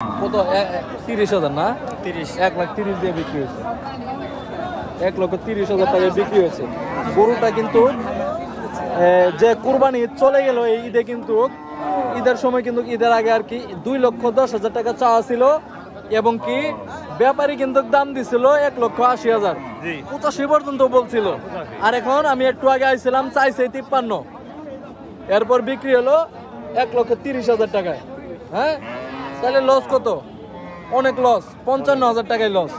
কত 30,000 না 1,30,000 দিয়ে বিক্রি হয়েছে 1,30,000 টাকায় বিক্রি হয়েছে গরুটা কিন্তু যে কুরবানি ঈদ চলে গেল এই ঈদে কিন্তু ঈদের সময় কিন্তু ঈদের আগে আর কি 2,10,000 টাকা চাওয়া ছিল এবং কি ব্যাপারী কিন্তু দাম দিছিল 1,80,000 85 পর্যন্ত বলছিল আর এখন আমি একটু আগে আইছিলাম চাইছে 53 এরপর বিক্রি হলো 1,30,000 টাকায় হ্যাঁ তাহলে লস কত অনেক লস 55,000 টাকায় লস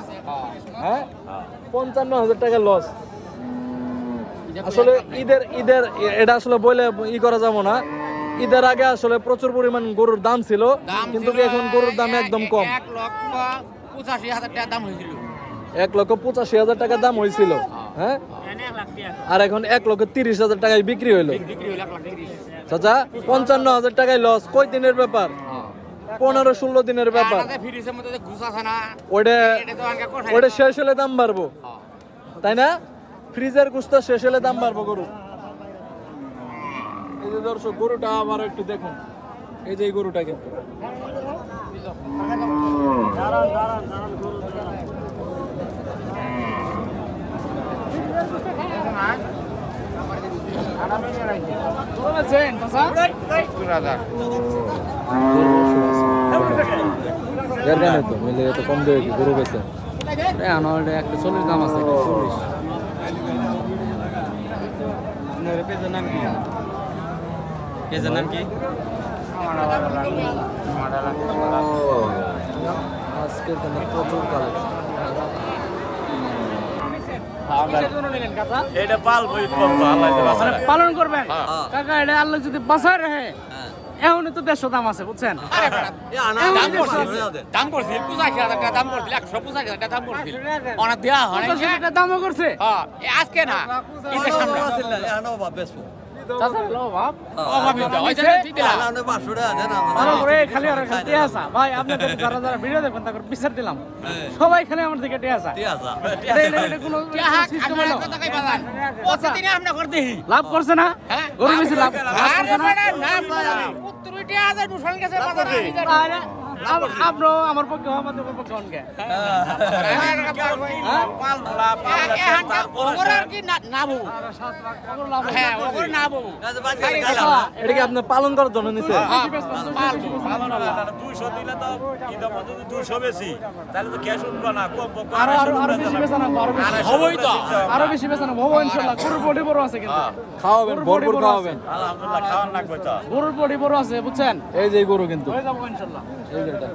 হ্যাঁ 55,000 টাকা লস আসলে ঈদের এটা আসলে বলে করা যাবো না ঈদের আগে আসলে প্রচুর পরিমাণ গরুর দাম ছিল কিন্তু এখন গরুর দাম একদম কম 1,85,000 টাকা দাম হয়েছিল 1,85,000 টাকা দাম হয়েছিল হ্যাঁ আর এখন 1,30,000 টাকায় বিক্রি হইলো চাচা 55,000 টাকায় লস কয় দিনের ব্যাপার 15-16 দিনের ব্যাপার ওইটা শেষ হলে দাম বাড়বো তাই না ফ্রিজের গুস্ত শেষ হলে দাম বাড়বো গরু এই যে দর্শক গরুটা আবার একটু দেখুন এই যে এই গরুটা কিন্তু তো মিলে তো কম দেবে কি গরু বেছে 140 দাম আছে 140 নাম কি পেজের নাম কি আজকের দিনে প্রচুর কালেকশন এটা পালন করবেন কাকা এটা আল্লাহ যদি বাঁচায় রাখে এখন তো 150 দাম আছে বুঝছেন দাম করছিল 85,000 টাকা দাম করছিল 185,000 টাকা দাম করছিল অনেক দেয়া হয় এটা দামও করছে হ্যাঁ আজকে না ঈদের সামনে ভাই আপনাদের যারা যারা ভিডিও দেখবেন তাদের বিচার দিলাম সবাই খালি আমার দিকে লাভ করছে না গরু বেশি লাভ আপনার আমার পক্ষে আমাদের পক্ষে অনকে এটা কি আপনি পালন করার জন্য নিছে 200 দিলে তো ঈদের মধ্যে 200 বেশি তাহলে তো ক্যাশ উঠবে না কম আরো বেশি বেচানো হবেই তো আরো বেশি বেচানো হবো ইনশাআল্লাহ গরুর বডি বড় আছে কিন্তু খাওয়াবেন ভরপুর খাওয়াবেন আলহামদুলিল্লাহ খাওয়ান লাগবে তো গরুর বডি বড় আছে বুঝছেন এই যে গরু কিন্তু হয়ে যাবো ইনশাআল্লাহ এই যে এটা